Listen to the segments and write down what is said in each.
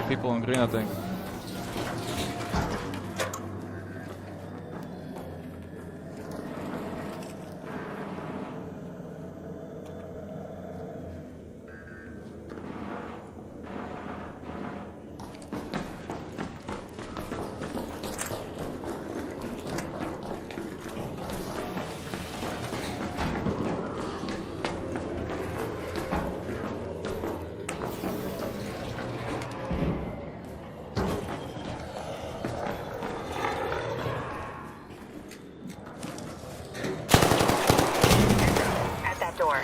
People on green, I think. Door.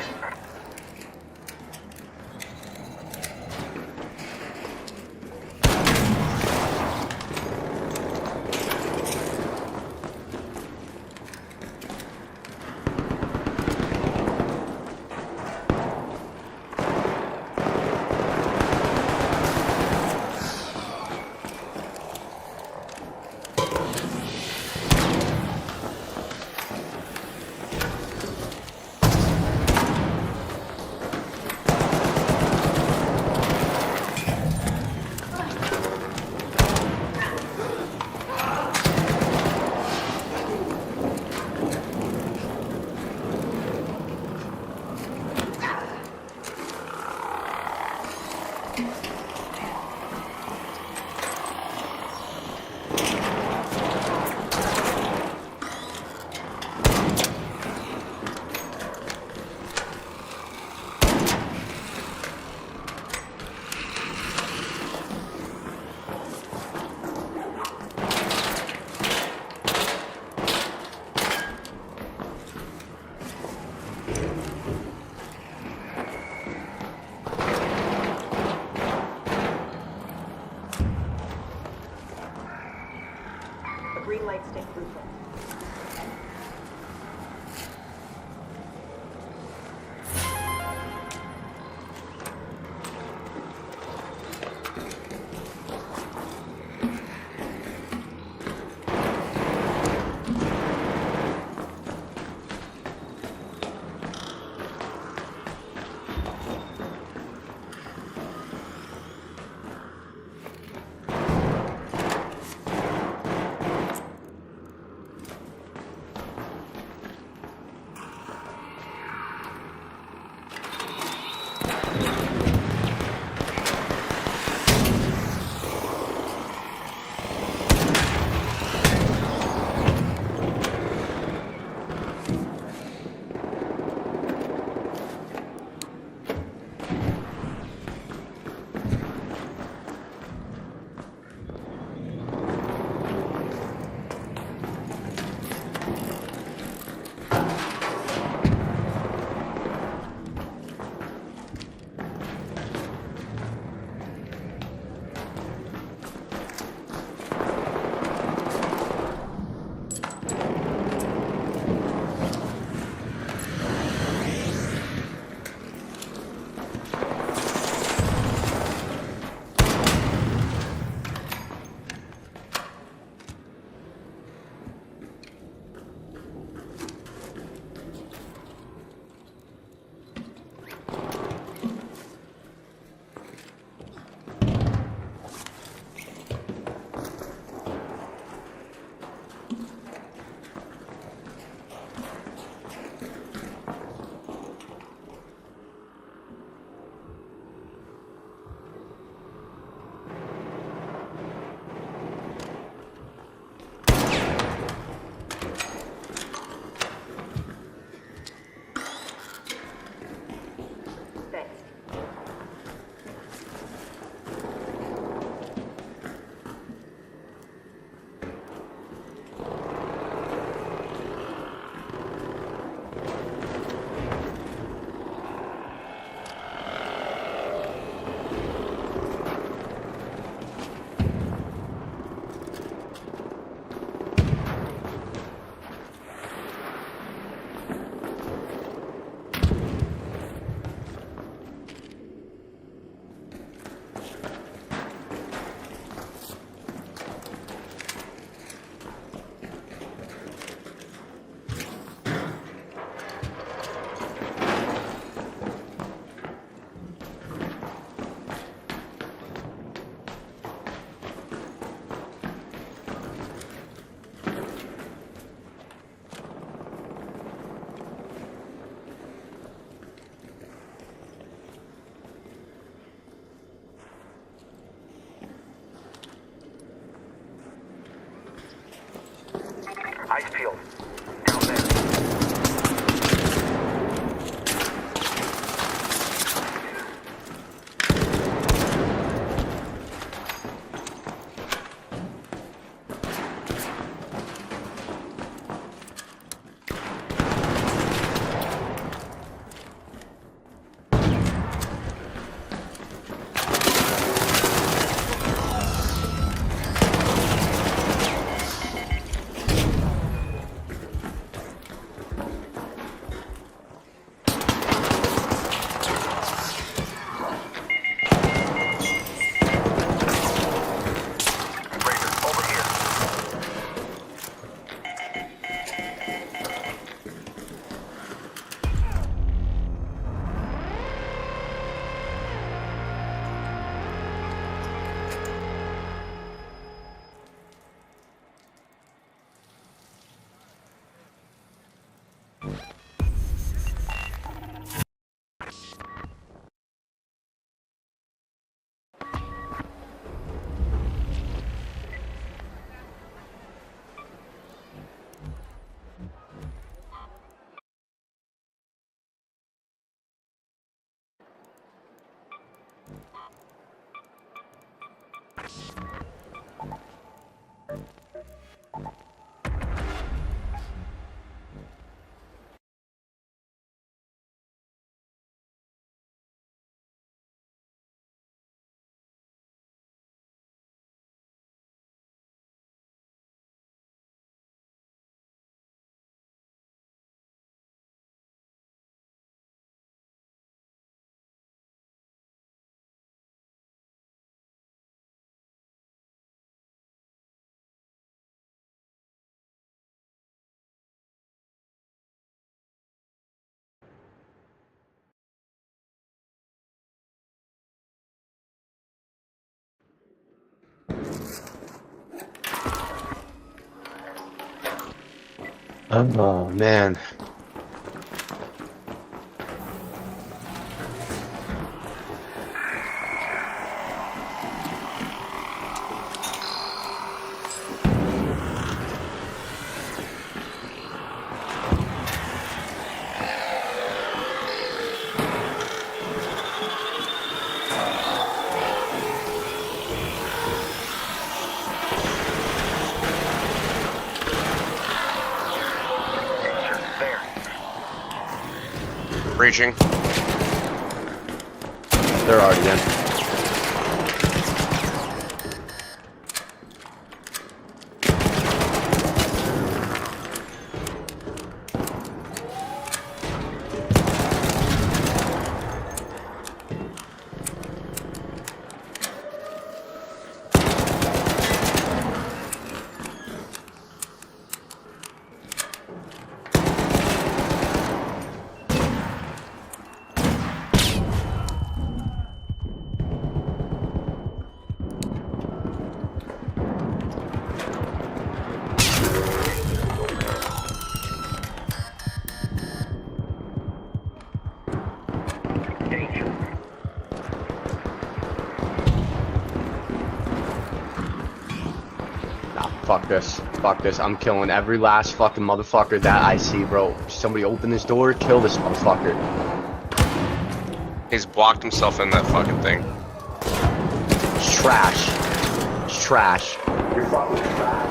Green lights take blueprint. Oh man. Breaching. They're already in. Nah, fuck this. Fuck this. I'm killing every last fucking motherfucker that I see, bro. Somebody open this door, kill this motherfucker. He's blocked himself in that fucking thing. It's trash. It's trash. You're fucking trash.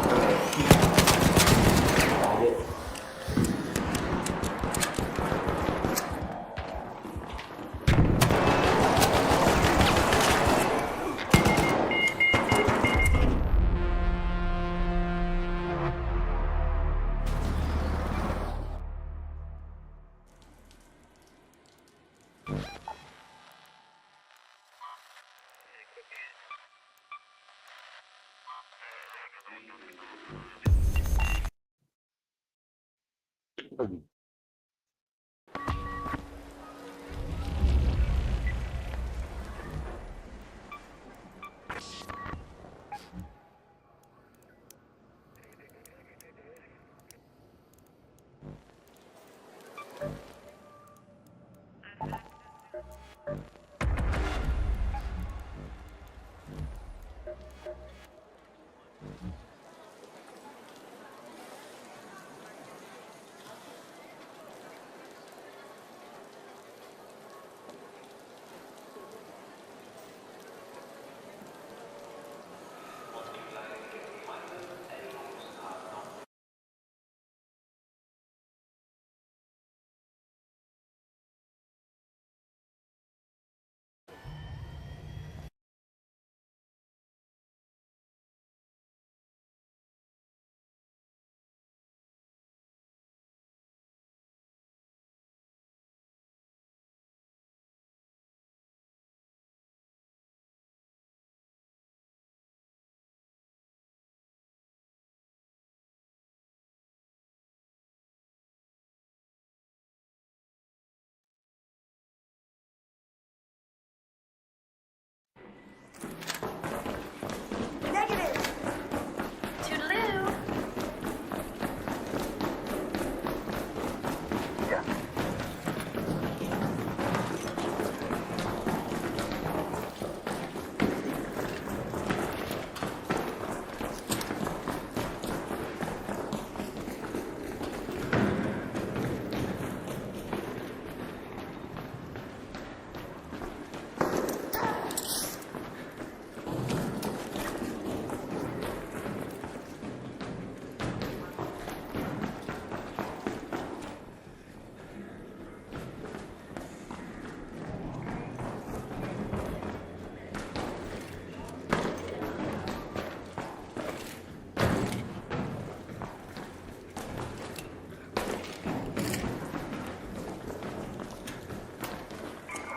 Negative. Toodaloo.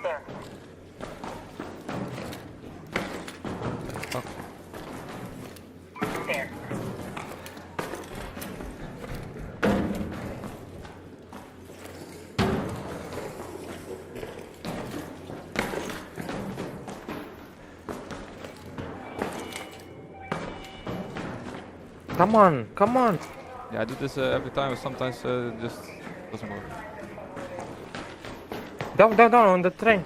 There. There. Come on, come on. Yeah, I do this every time, but sometimes just doesn't work. Down, down, down on the train.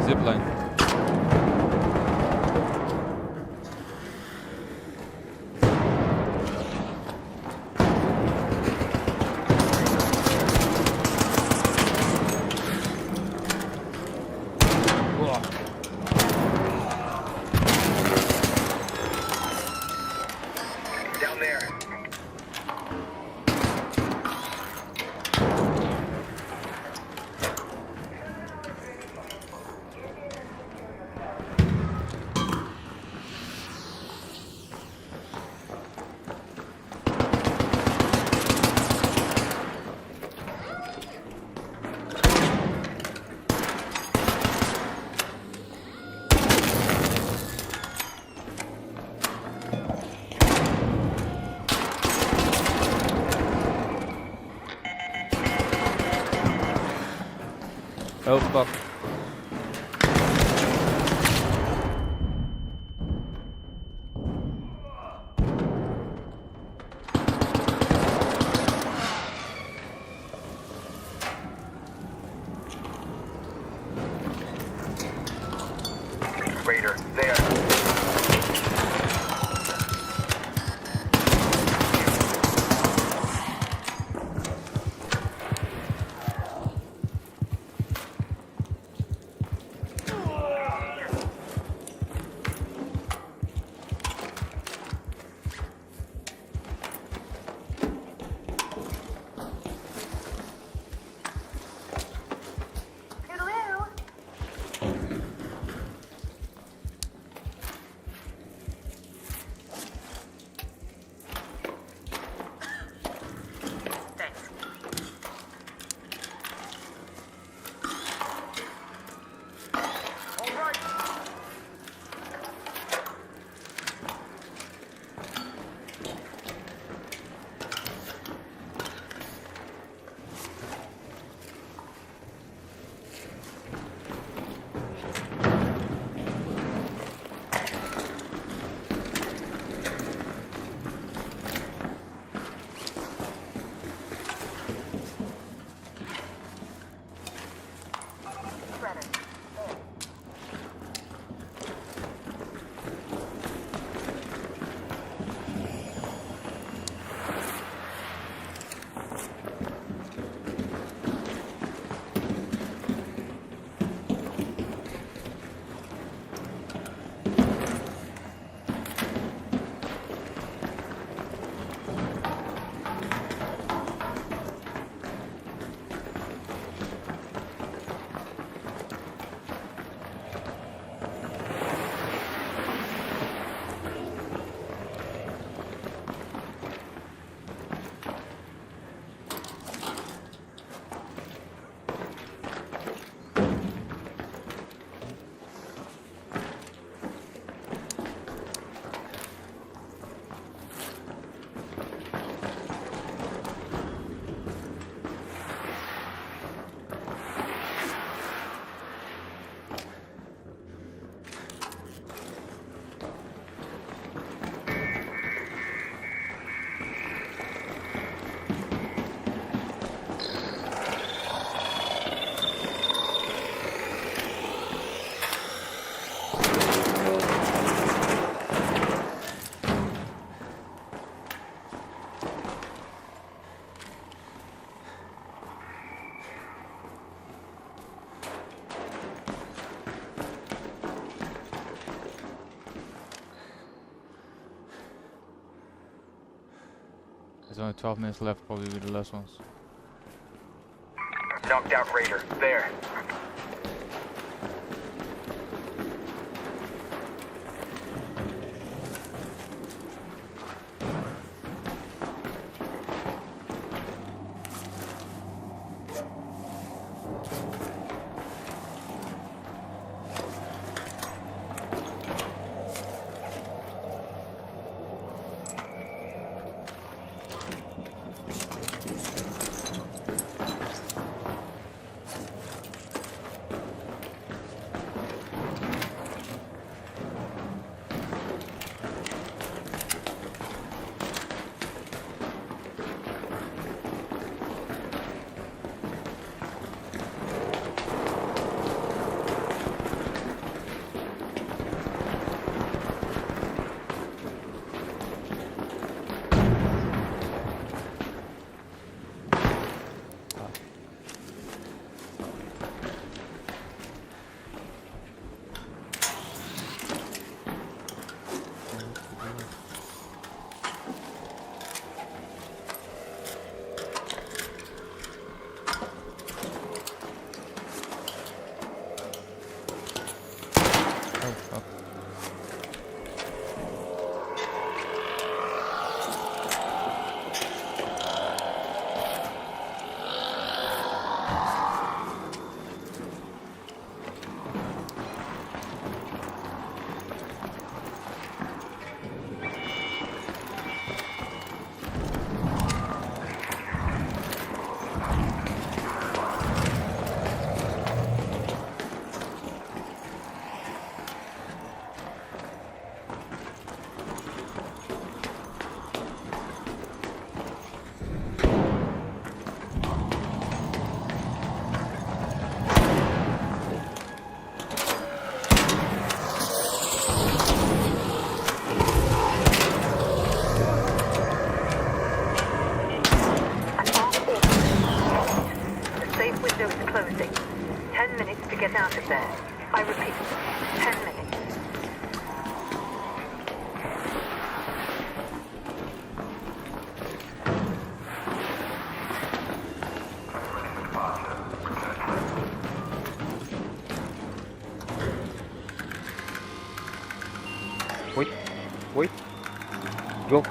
Zipline. Down there. Oh fuck. Raider, there. Toodaloo. Thanks. All right. Shredder. There. There's only 12 minutes left, probably be the last ones. Knocked out Raider, there. Repeat. 10 minutes. Wait, wait, go.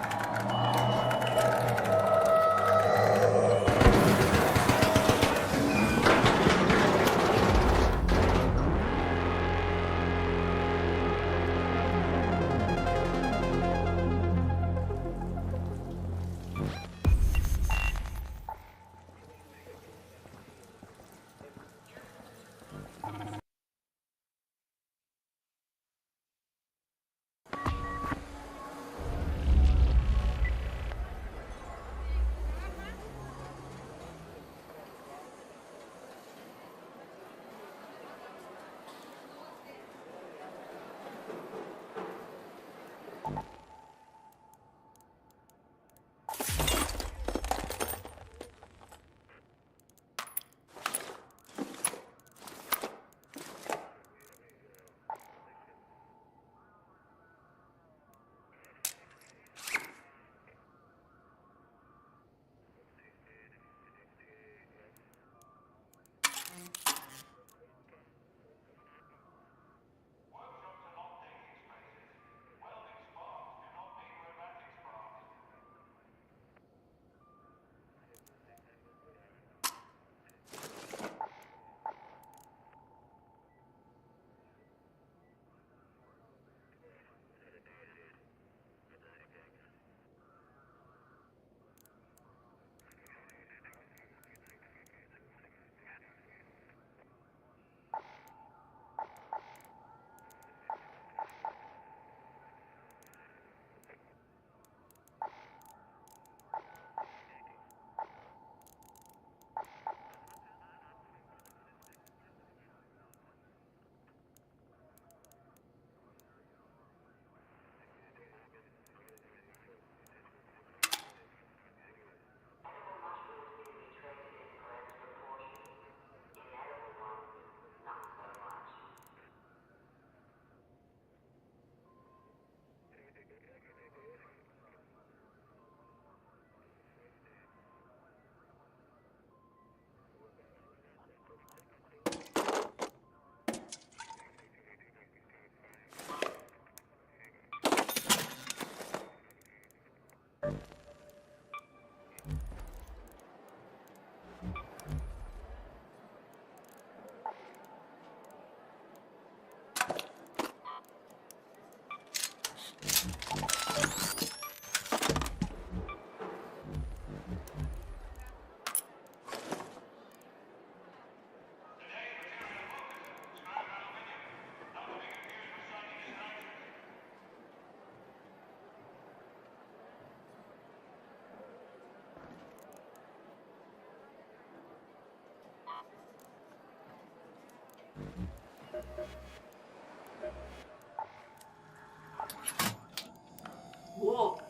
What?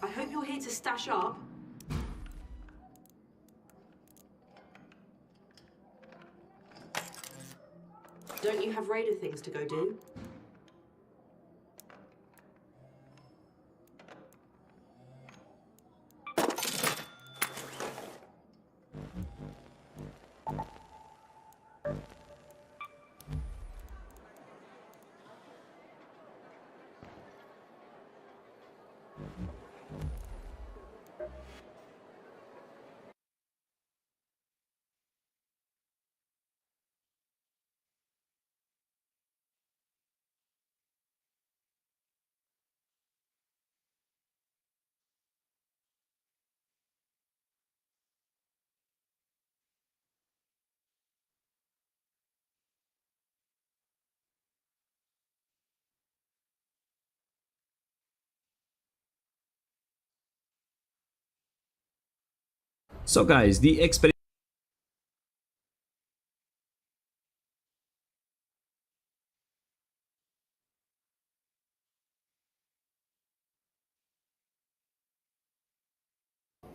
I hope you're here to stash up. Don't you have raider things to go do? So guys, the expedition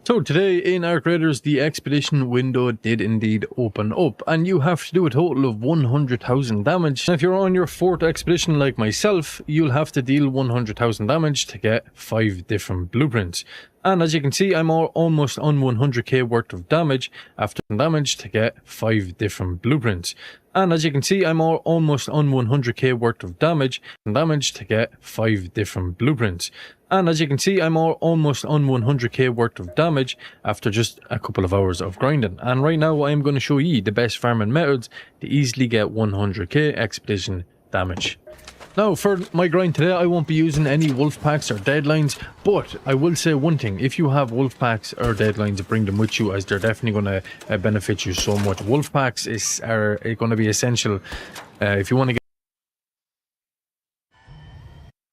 So today in Arc Raiders, the expedition window did indeed open up, and you have to do a total of 100,000 damage. And if you're on your 4th expedition like myself, you'll have to deal 100,000 damage to get 5 different blueprints. And as you can see, I'm almost on 100k worth of damage after damage to get 5 different blueprints. And as you can see, I'm almost on 100k worth of damage to get 5 different blueprints. And as you can see, I'm almost on 100k worth of damage after just a couple of hours of grinding. And right now, I'm going to show you the best farming methods to easily get 100k expedition damage. Now, for my grind today, I won't be using any wolf packs or deadlines, but I will say one thing: if you have wolf packs or deadlines, bring them with you, as they're definitely going to benefit you so much. Wolf packs are going to be essential if you want to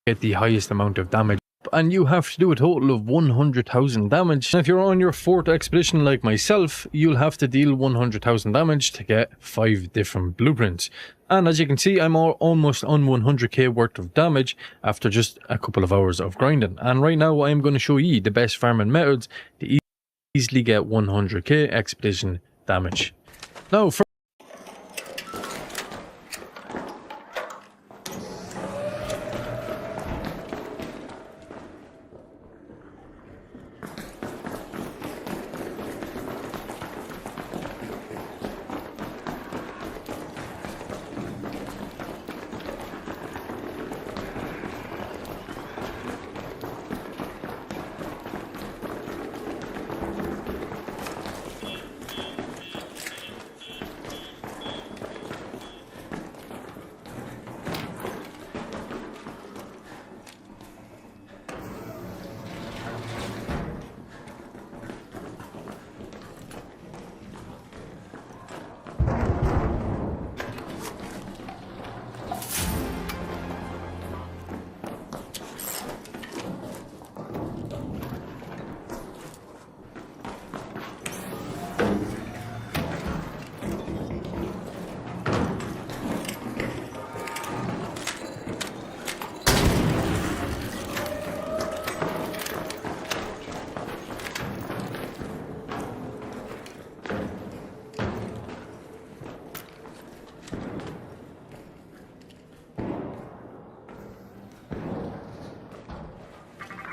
get the highest amount of damage. And you have to do a total of 100,000 damage. And if you're on your 4th expedition like myself, you'll have to deal 100,000 damage to get 5 different blueprints. And as you can see, I'm almost on 100k worth of damage after just a couple of hours of grinding. And right now, I'm going to show you the best farming methods to easily get 100k expedition damage. Now, for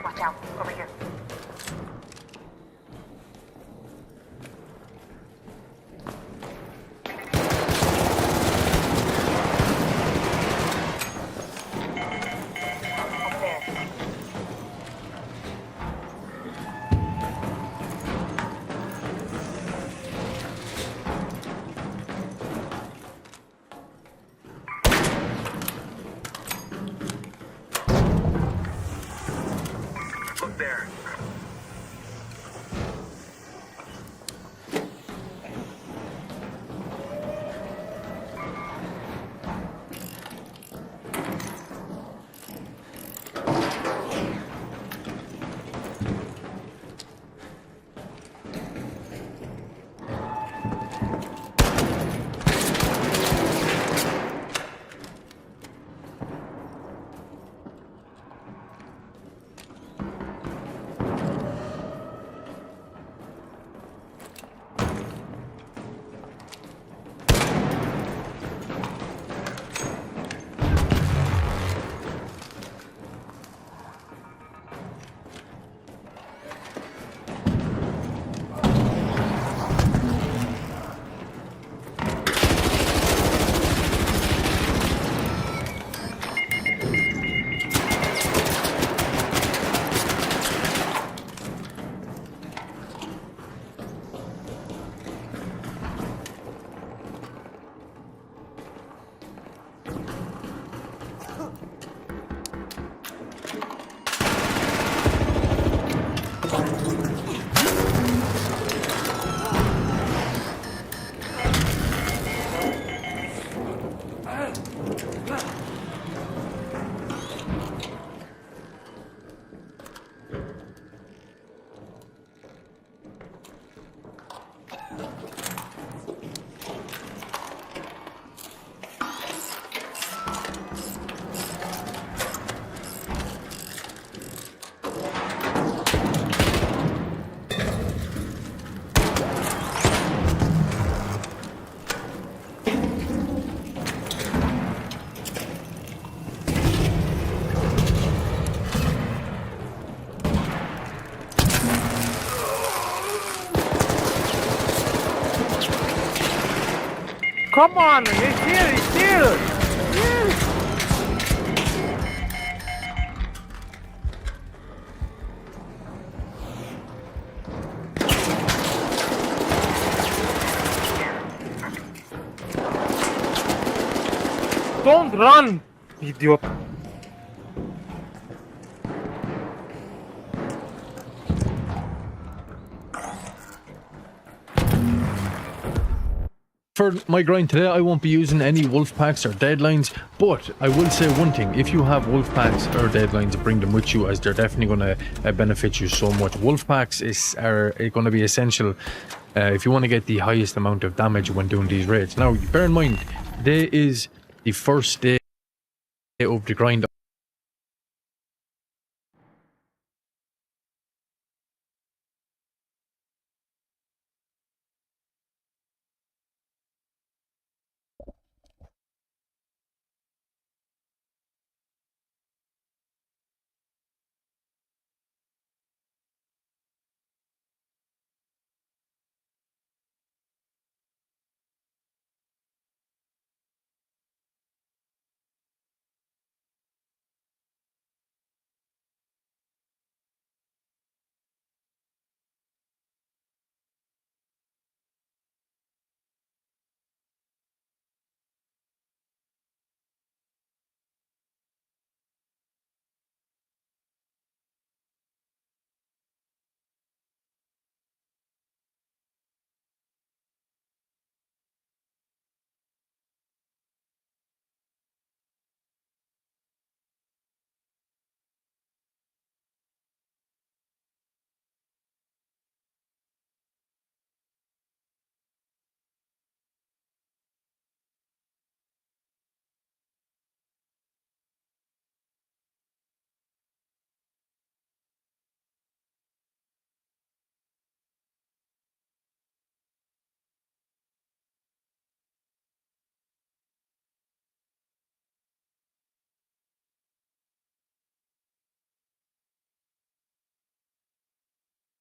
Watch out. Over here. Up there. Look there. come on, he's here, he's here! Yes. Don't run, idiot! For my grind today, I won't be using any wolf packs or deadlines, but I will say one thing: if you have wolf packs or deadlines, bring them with you, as they're definitely going to benefit you so much. Wolf packs are going to be essential if you want to get the highest amount of damage when doing these raids. Now, bear in mind, today is the first day of the grind.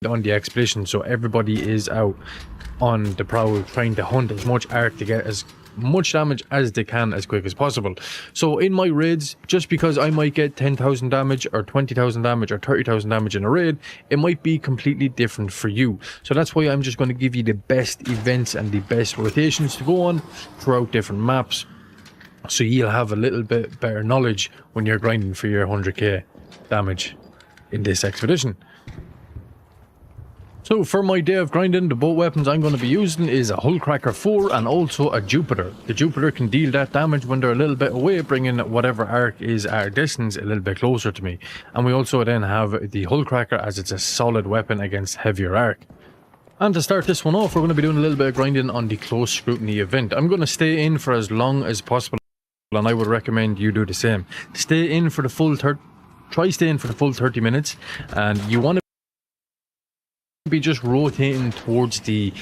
On the expedition, so everybody is out on the prowl trying to hunt as much arc to get as much damage as they can as quick as possible. So in my raids, just because I might get 10,000 damage or 20,000 damage or 30,000 damage in a raid, it might be completely different for you. So that's why I'm just going to give you the best events and the best rotations to go on throughout different maps, so you'll have a little bit better knowledge when you're grinding for your 100k damage in this expedition. So for my day of grinding, the bolt weapons I'm going to be using is a Hullcracker 4 and also a Jupiter. The Jupiter can deal that damage when they're a little bit away, bringing whatever arc is at a distance a little bit closer to me. And we also then have the Hullcracker, as it's a solid weapon against heavier arc. And to start this one off, we're going to be doing a little bit of grinding on the close scrutiny event. I'm going to stay in for as long as possible, and I would recommend you do the same. Stay in for the full try stay in for the full 30 minutes, and you want to be just rotating towards the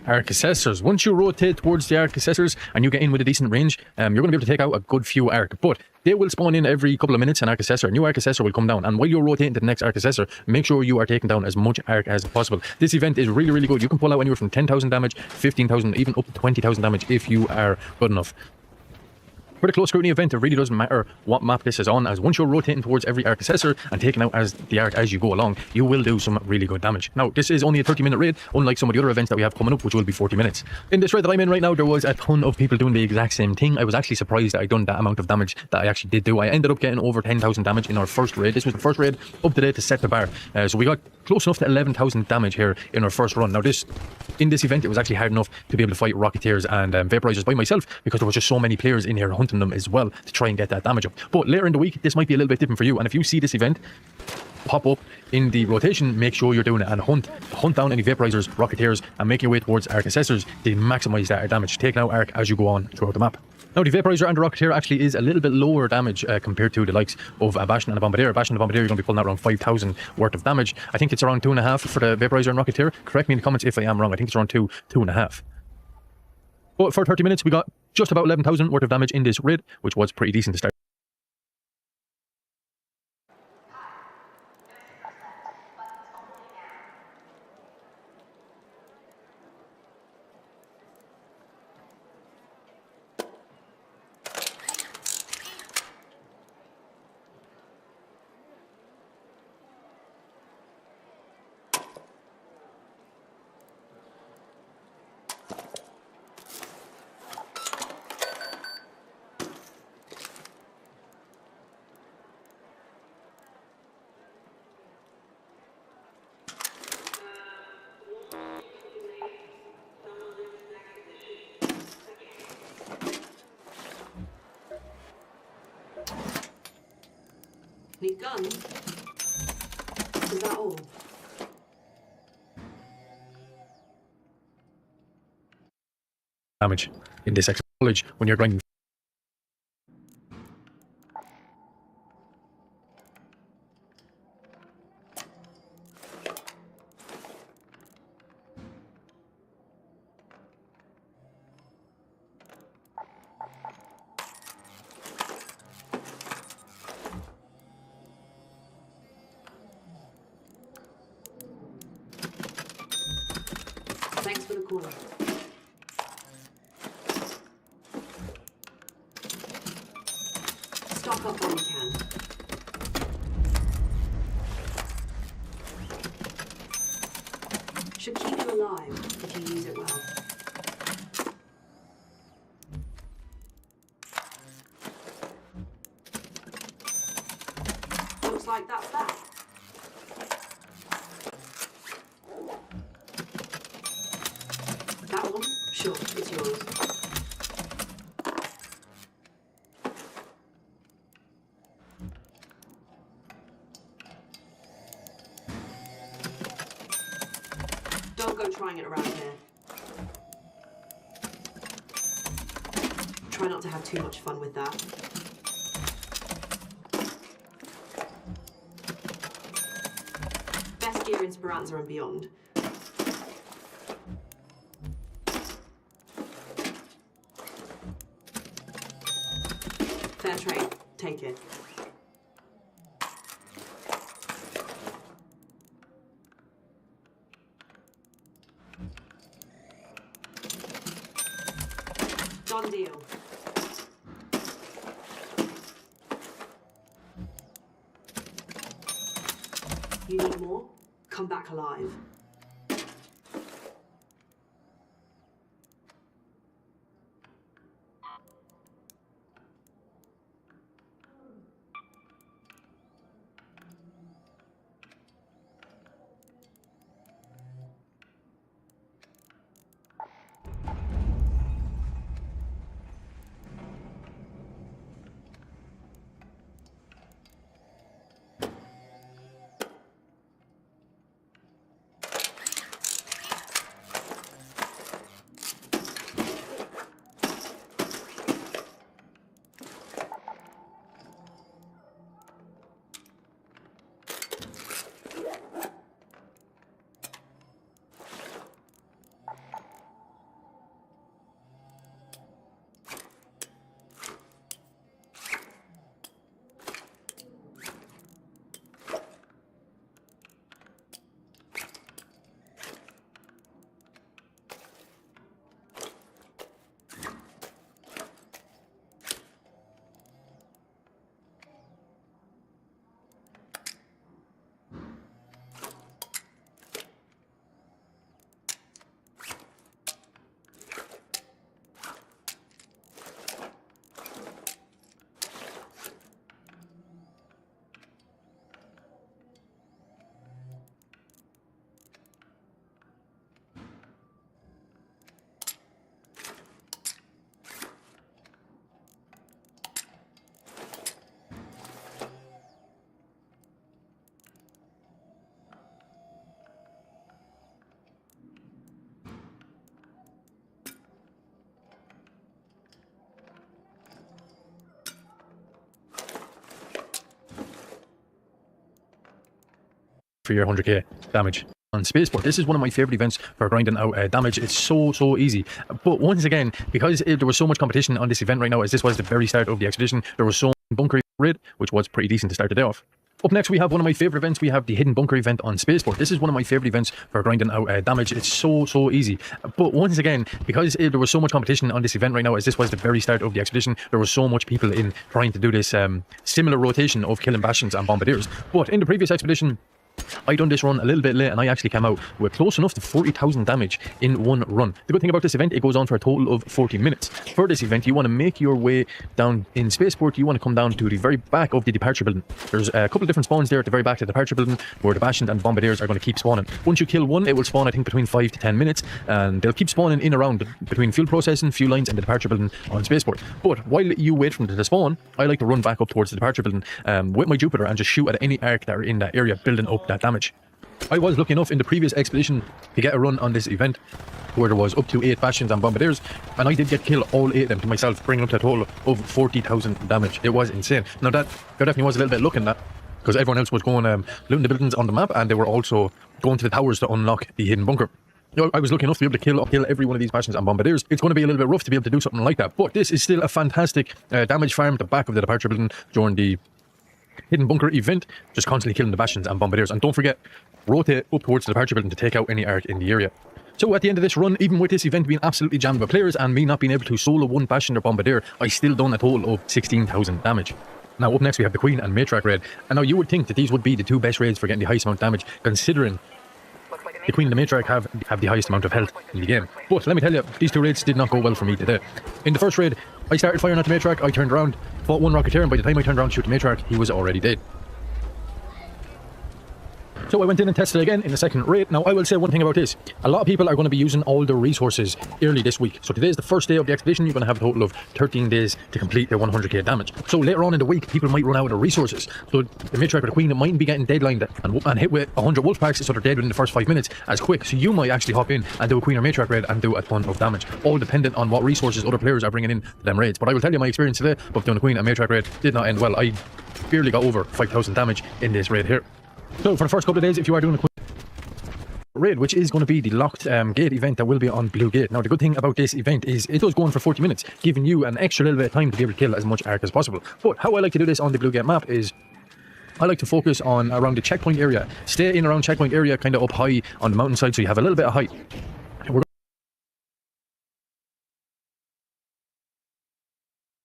arc assessors. Once you rotate towards the arc assessors and you get in with a decent range, you're going to be able to take out a good few arc, but they will spawn in every couple of minutes. An arc assessor, a new arc assessor will come down, and while you're rotating to the next arc assessor, make sure you are taking down as much arc as possible. This event is really, really good. You can pull out anywhere from 10,000 damage, 15,000, even up to 20,000 damage if you are good enough. For the close scrutiny event, it really doesn't matter what map this is on, as once you're rotating towards every arc assessor and taking out as the arc as you go along, you will do some really good damage. Now, this is only a 30-minute raid, unlike some of the other events that we have coming up, which will be 40 minutes. In this raid that I'm in right now, there was a ton of people doing the exact same thing. I was actually surprised that I'd done that amount of damage that I actually did do. I ended up getting over 10,000 damage in our first raid. This was the first raid up to date to set the bar. So we got close enough to 11,000 damage here in our first run. Now, in this event, it was actually hard enough to be able to fight Rocketeers and Vaporizers by myself, because there was just so many players in here hunting them as well to try and get that damage up. But later in the week, this might be a little bit different for you, and if you see this event pop up in the rotation, make sure you're doing it and hunt down any Vaporizers, Rocketeers, and make your way towards arc assessors to maximize that damage, taking out arc as you go on throughout the map. Now, the Vaporizer and the Rocketeer actually is a little bit lower damage compared to the likes of a Bastion and a Bombardier. A Bastion and a Bombardier, you're going to be pulling out around 5,000 worth of damage. I think it's around 2.5 for the Vaporizer and Rocketeer. Correct me in the comments if I am wrong. I think it's around 2.5. But for 30 minutes, we got just about 11,000 worth of damage in this raid, which was pretty decent to start. Need guns? Is that all? Damage in this college when you're grinding. Thanks for the call. Stock up while you can. Should keep you alive if you use it well. Looks like that's that. That one? Sure, it's yours. Don't go trying it around here. Try not to have too much fun with that. Best gear in Speranza and beyond. Fair trade. Take it. Done deal. You need more? Come back alive. For your 100k damage on Spaceport. This is one of my favorite events for grinding out damage. It's so easy, but once again, because there was so much competition on this event right now, as this was the very start of the expedition, there was so much bunker raid, which was pretty decent to start the day off. Up next, we have one of my favorite events. We have the hidden bunker event on Spaceport. This is one of my favorite events for grinding out damage. It's so easy, but once again, because there was so much competition on this event right now, as this was the very start of the expedition, there was so much people in trying to do this similar rotation of killing bastions and bombardiers. But in the previous expedition, I done this run a little bit late and I actually came out with close enough to 40,000 damage in one run. The good thing about this event, it goes on for a total of 40 minutes. For this event, you want to make your way down in Spaceport. You want to come down to the very back of the departure building. There's a couple of different spawns there at the very back of the departure building where the Bastions and Bombardiers are going to keep spawning. Once you kill one, it will spawn, I think, between 5 to 10 minutes, and they'll keep spawning in around between fuel processing, fuel lines, and the departure building on Spaceport. But while you wait for them to spawn, I like to run back up towards the departure building with my Jupiter and just shoot at any arc that are in that area, building up that damage. I was lucky enough in the previous expedition to get a run on this event where there was up to 8 Bastions and Bombardiers, and I did get kill all 8 of them to myself, bringing up to a total of 40,000 damage. It was insane. Now that there definitely was a little bit of luck in that, because everyone else was going looting the buildings on the map, and they were also going to the towers to unlock the hidden bunker. You know, I was lucky enough to be able to kill every one of these Bastions and Bombardiers. It's going to be a little bit rough to be able to do something like that, but this is still a fantastic damage farm at the back of the departure building during the hidden bunker event, just constantly killing the Bastions and Bombardiers. And don't forget, rotate up towards the departure building to take out any arc in the area. So at the end of this run, even with this event being absolutely jammed with players and me not being able to solo one Bastion or Bombardier, I still done a total of 16,000 damage. Now up next we have the Queen and Matriarch raid, and now you would think that these would be the 2 best raids for getting the highest amount of damage, considering the Queen and the Matriarch have the highest amount of health in the game. But let me tell you, these 2 raids did not go well for me today. In the first raid, I started firing at the Matriarch, I turned around, fought one Rocketeer, and by the time I turned around to shoot the Matriarch, he was already dead. So I went in and tested it again in the second raid. Now I will say one thing about this. A lot of people are going to be using all the resources early this week. So today is the first day of the expedition. You're going to have a total of 13 days to complete the 100k damage. So later on in the week, people might run out of resources. So the Matriarch or the Queen might be getting deadlined and hit with 100 wolf packs, so they're dead within the first 5 minutes as quick. So you might actually hop in and do a Queen or Matriarch raid and do a ton of damage. All dependent on what resources other players are bringing in to them raids. But I will tell you my experience today of doing a Queen and Matriarch raid did not end well. I barely got over 5,000 damage in this raid here. So for the first couple of days, if you are doing a Queen raid, which is going to be the locked gate event that will be on Blue Gate. Now the good thing about this event is it does go on for 40 minutes, giving you an extra little bit of time to be able to kill as much arc as possible. But how I like to do this on the Blue Gate map is I like to focus on around the checkpoint area. Stay in around checkpoint area, kind of up high on the mountainside, so you have a little bit of height.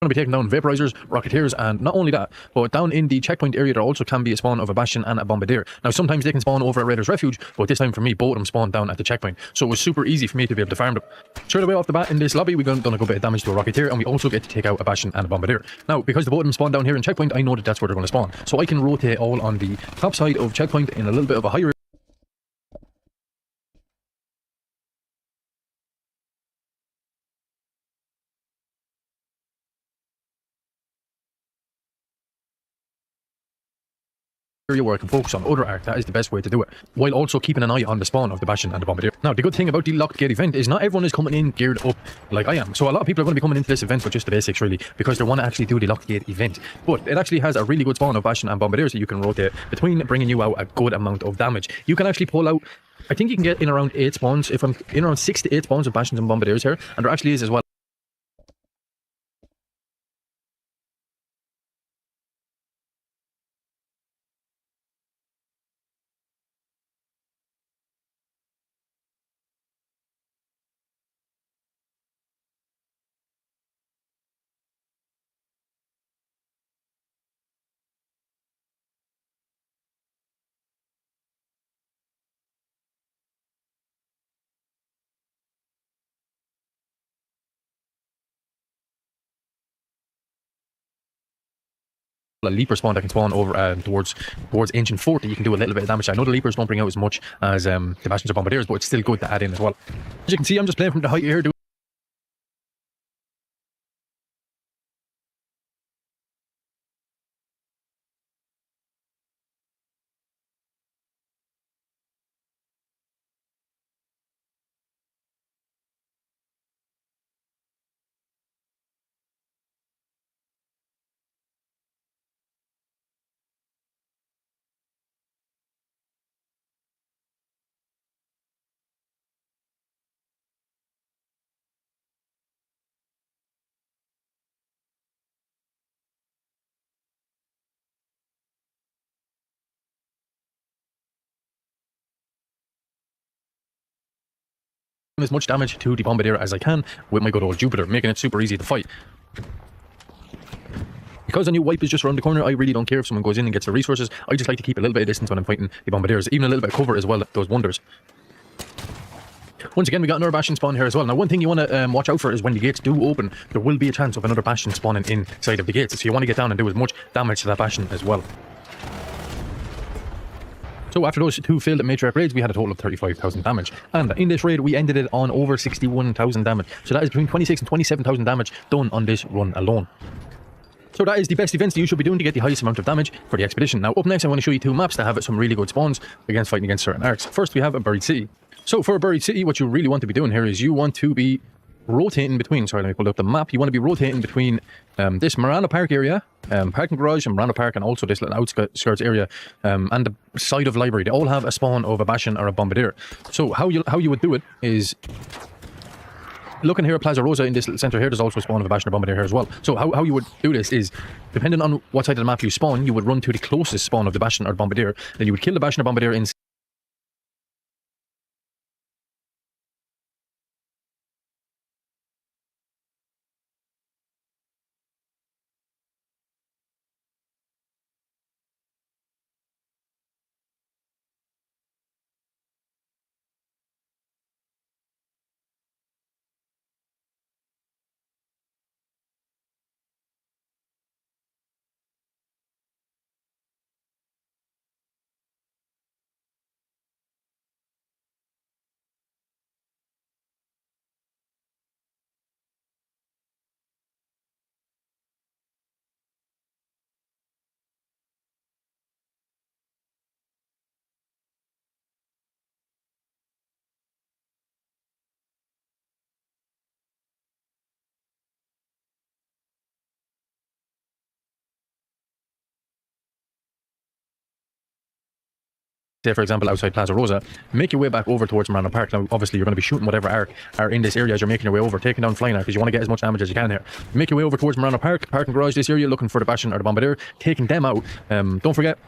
Going to be taking down vaporizers, rocketeers, and not only that, but down in the checkpoint area there also can be a spawn of a Bastion and a Bombardier. Now sometimes they can spawn over at Raider's Refuge, but this time for me both of them spawned down at the checkpoint, so it was super easy for me to be able to farm them. Straight away off the bat in this lobby we're going to go a bit of damage to a Rocketeer, and we also get to take out a Bastion and a Bombardier. Now because the both of them spawn down here in checkpoint, I know that that's where they're going to spawn, so I can rotate all on the top side of checkpoint in a little bit of a higher area where I can focus on other arc. That is the best way to do it, while also keeping an eye on the spawn of the Bastion and the Bombardier. Now the good thing about the locked gate event is not everyone is coming in geared up like I am, so a lot of people are going to be coming into this event with just the basics really, because they want to actually do the locked gate event. But it actually has a really good spawn of Bastion and Bombardiers that you can rotate between, bringing you out a good amount of damage. You can actually pull out, I think you can get in around 8 spawns, if I'm in around 6 to 8 spawns of Bastions and Bombardiers here, and there actually is as well a leaper spawn that can spawn over towards Ancient Fort that you can do a little bit of damage. I know the leapers don't bring out as much as the Bastions or Bombardiers, but it's still good to add in as well. As you can see, I'm just playing from the height here, as much damage to the Bombardier as I can with my good old Jupiter, making it super easy to fight. Because a new wipe is just around the corner, I really don't care if someone goes in and gets the resources. I just like to keep a little bit of distance when I'm fighting the bombardiers. Even a little bit of cover as well does wonders. Once again, we got another bastion spawn here as well. Now, one thing you want to watch out for is when the gates do open, there will be a chance of another bastion spawning inside of the gates. So you want to get down and do as much damage to that bastion as well. So after those two failed matriarch raids, we had a total of 35,000 damage. And in this raid, we ended it on over 61,000 damage. So that is between 26 and 27,000 damage done on this run alone. So that is the best events that you should be doing to get the highest amount of damage for the expedition. Now up next, I want to show you two maps that have some really good spawns against fighting against certain arcs. First, we have a buried city. So for a buried city, what you really want to be doing here is you want to be rotating between, sorry, let me pull up the map. You want to be rotating between this Marana Park area, parking garage and Marana Park, and also this little outskirts area and the side of library. They all have a spawn of a bastion or a bombardier. So how you would do it is, looking here at Plaza Rosa in this little centre here, there's also a spawn of a bastion or bombardier here as well. So how you would do this is, depending on what side of the map you spawn, you would run to the closest spawn of the bastion or bombardier, then you would kill the bastion or bombardier in say, for example, outside Plaza Rosa, make your way back over towards Marana Park. Now, obviously, you're going to be shooting whatever arc are in this area as you're making your way over, taking down flying arc, because you want to get as much damage as you can here. Make your way over towards Marana Park, parking garage, this area, looking for the bastion or the bombardier, taking them out. Don't forget,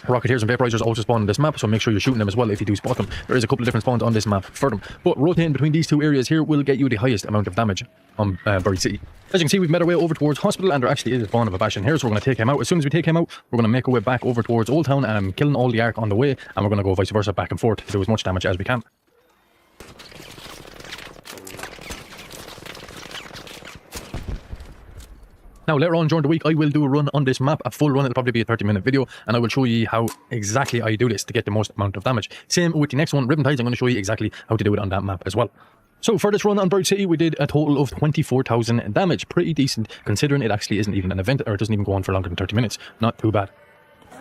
Rocketeers and Vaporizers also spawn on this map, so make sure you're shooting them as well if you do spot them. There is a couple of different spawns on this map for them. But rotating between these two areas here will get you the highest amount of damage on Buried City. As you can see, we've made our way over towards Hospital, and there actually is a spawn of a bastion here, so we're going to take him out. As soon as we take him out, we're going to make our way back over towards Old Town, and killing all the arc on the way, and we're going to go vice versa back and forth to do as much damage as we can. Now, later on during the week, I will do a run on this map, a full run. It'll probably be a 30-minute video, and I will show you how exactly I do this to get the most amount of damage. Same with the next one, Riptides. I'm going to show you exactly how to do it on that map as well. So for this run on Buried City, we did a total of 24,000 damage. Pretty decent, considering it actually isn't even an event, or it doesn't even go on for longer than 30 minutes. Not too bad.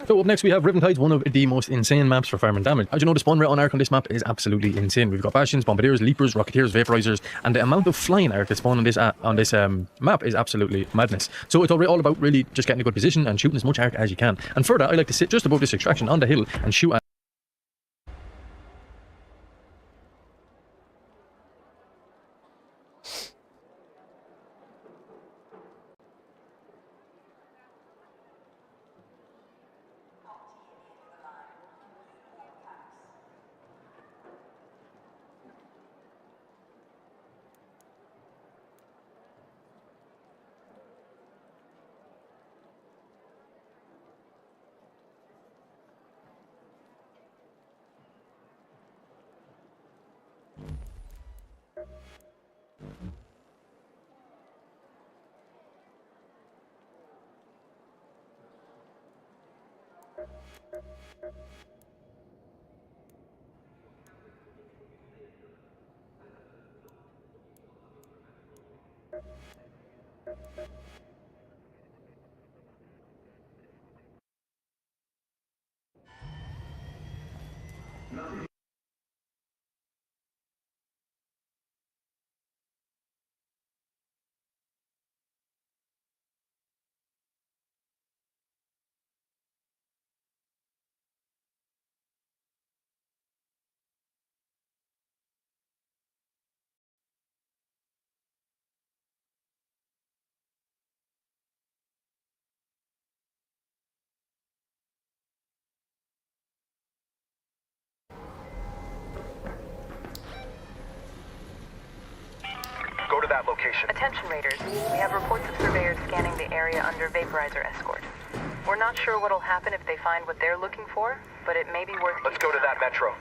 So up next we have Riptides, one of the most insane maps for farming damage. As you know, the spawn rate on arc on this map is absolutely insane. We've got Bastions, Bombardiers, Leapers, Rocketeers, Vaporizers, and the amount of flying arc that spawn on this map is absolutely madness. So it's all about really just getting a good position and shooting as much arc as you can. And further, I like to sit just above this extraction on the hill and shoot at location. Attention raiders, we have reports of surveyors scanning the area under vaporizer escort. We're not sure what'll happen if they find what they're looking for, but it may be worth Let's go to that metro.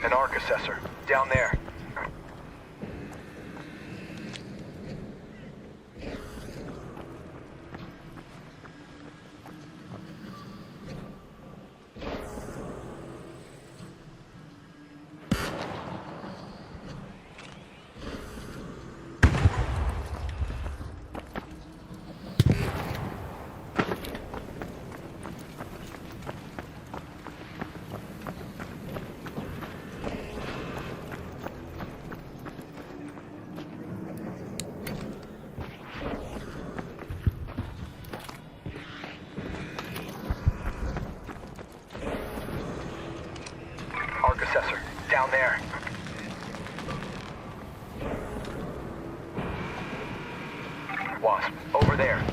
An arc assessor. Down there. Arc assessor. Down there. Wasp. Over there.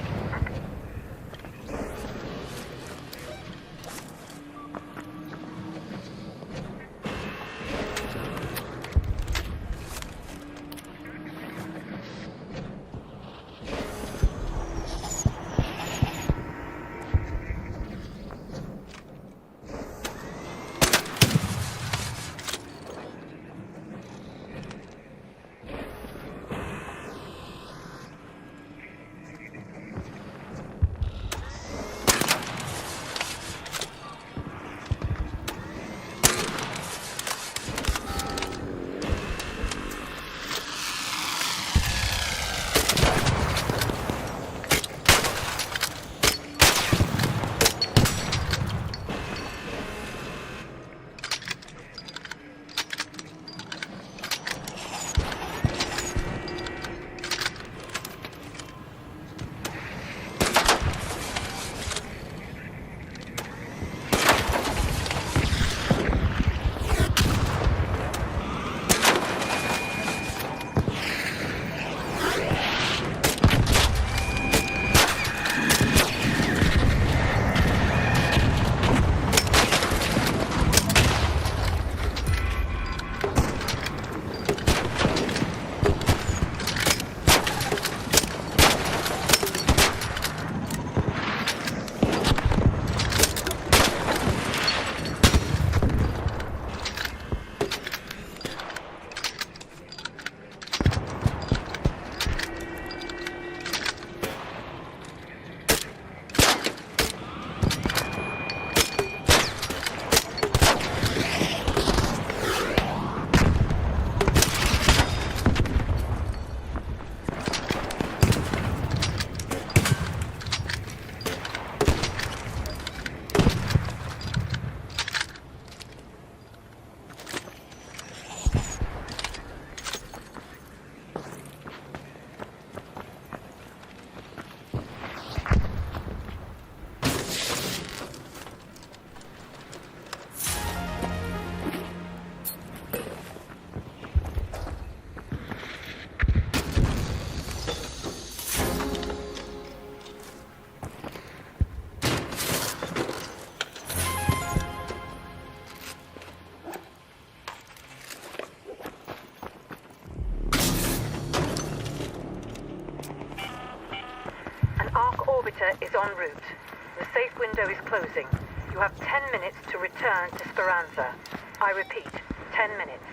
Orbiter is en route. The safe window is closing. You have 10 minutes to return to Speranza. I repeat, 10 minutes.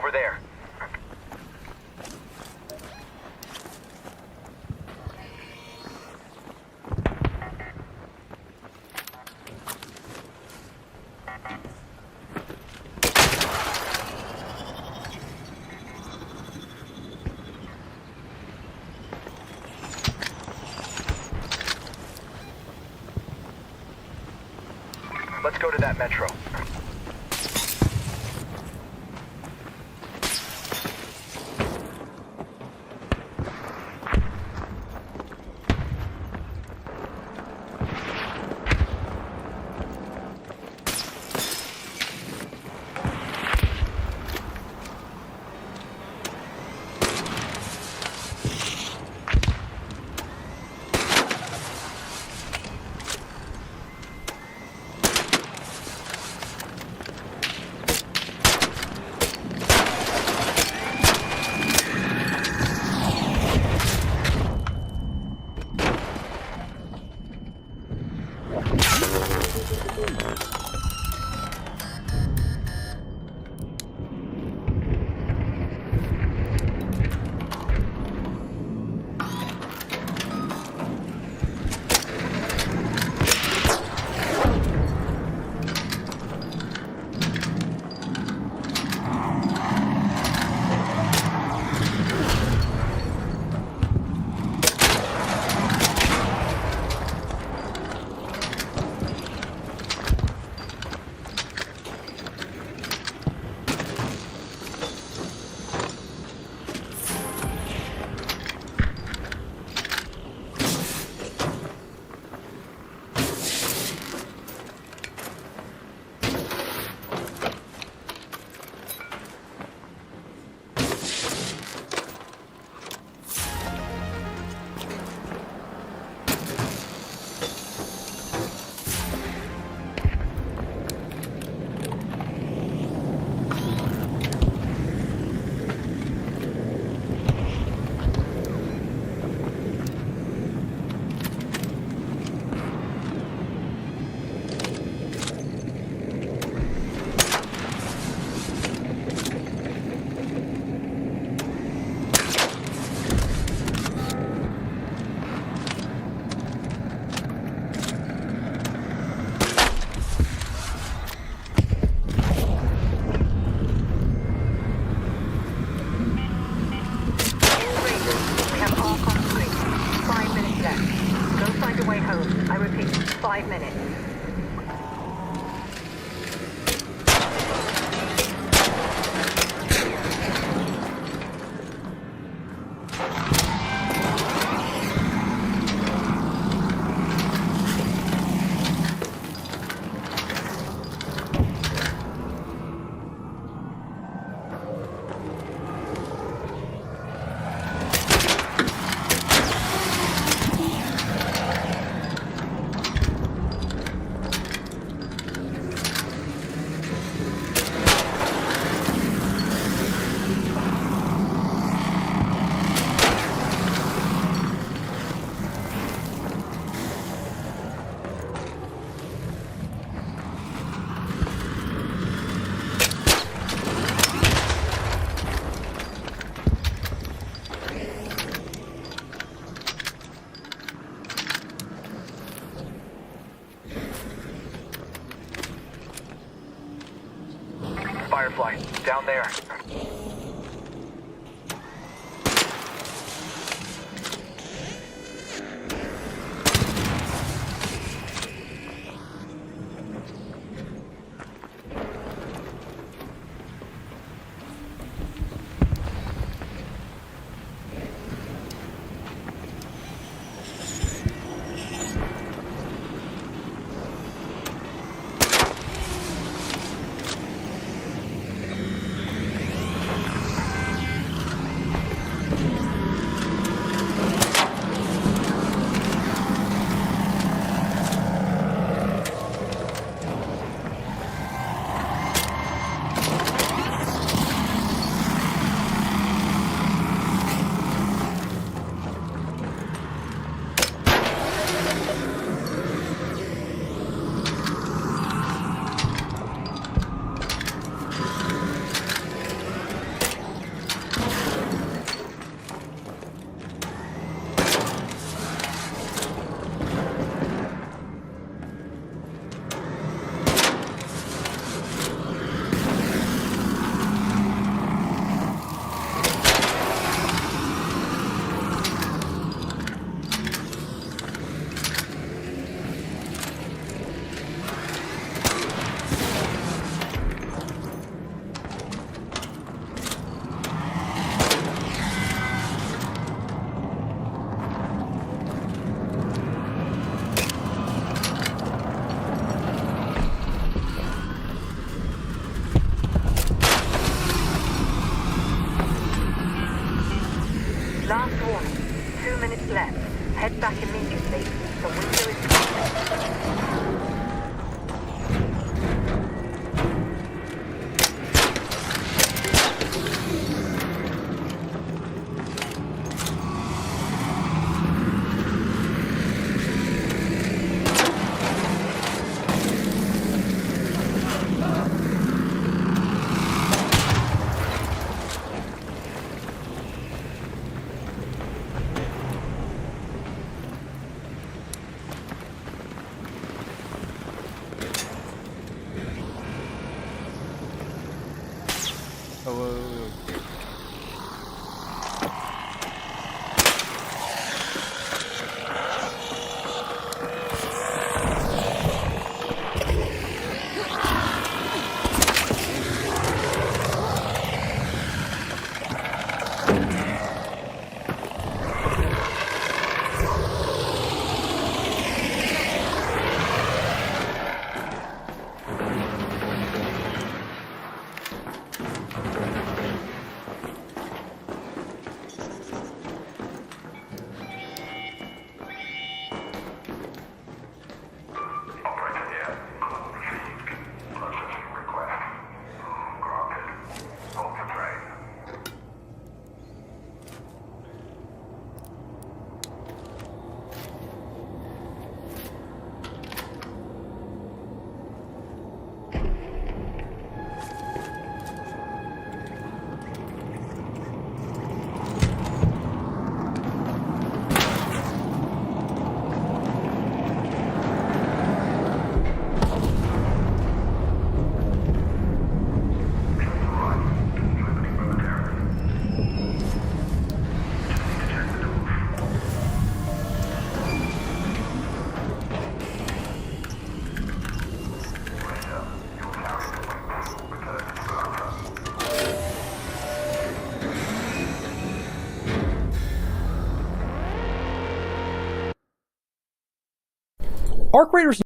over there. Let's go to that metro. I repeat, 5 minutes. Firefly, down there. Head back immediately. The window is closing. Oh, wait, wait, wait. Arc Raiders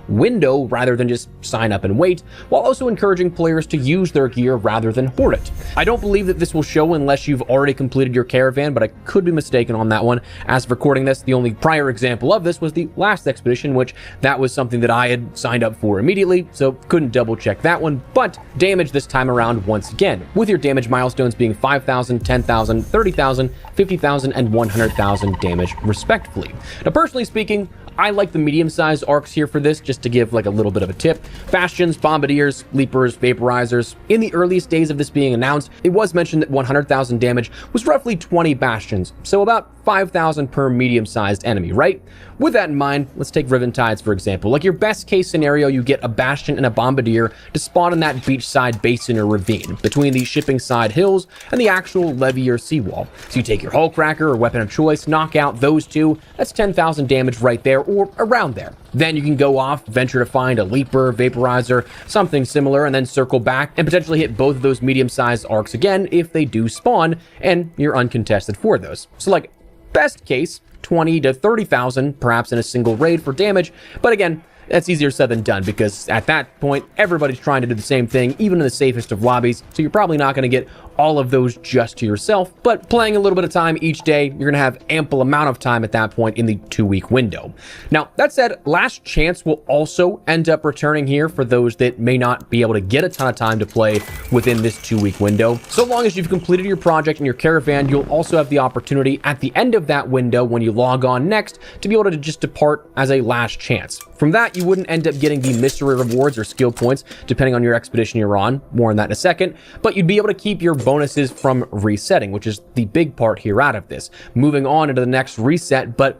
window rather than just sign up and wait, while also encouraging players to use their gear rather than hoard it. I don't believe that this will show unless you've already completed your caravan, but I could be mistaken on that one. As of recording this, the only prior example of this was the last expedition, which that was something that I had signed up for immediately, so couldn't double check that one, but damage this time around once again, with your damage milestones being 5,000, 10,000, 30,000, 50,000, and 100,000 damage respectively. Now, personally speaking, I like the medium-sized arcs here for this, just to give like a little bit of a tip. Bastions, bombardiers, leapers, vaporizers. In the earliest days of this being announced, it was mentioned that 100,000 damage was roughly 20 bastions, so about 5,000 per medium-sized enemy, right? With that in mind, let's take Riven Tides for example. Like your best case scenario, you get a bastion and a bombardier to spawn in that beachside basin or ravine, between the shipping side hills and the actual levee or seawall. So you take your hull cracker or weapon of choice, knock out those two, that's 10,000 damage right there, or around there. Then you can go off, venture to find a leaper, vaporizer, something similar, and then circle back and potentially hit both of those medium-sized arcs again if they do spawn, and you're uncontested for those. So like, best case, 20 to 30,000, perhaps in a single raid for damage, but again, that's easier said than done, because at that point, everybody's trying to do the same thing, even in the safest of lobbies, so you're probably not going to get all of those just to yourself, but playing a little bit of time each day, you're going to have ample amount of time at that point in the 2-week window. Now, that said, Last Chance will also end up returning here for those that may not be able to get a ton of time to play within this 2-week window. So long as you've completed your project and your caravan, you'll also have the opportunity at the end of that window, when you log on next, to be able to just depart as a last chance. From that, you wouldn't end up getting the mystery rewards or skill points, depending on your expedition you're on. More on that in a second. But you'd be able to keep your bonuses from resetting, which is the big part here out of this. Moving on into the next reset, but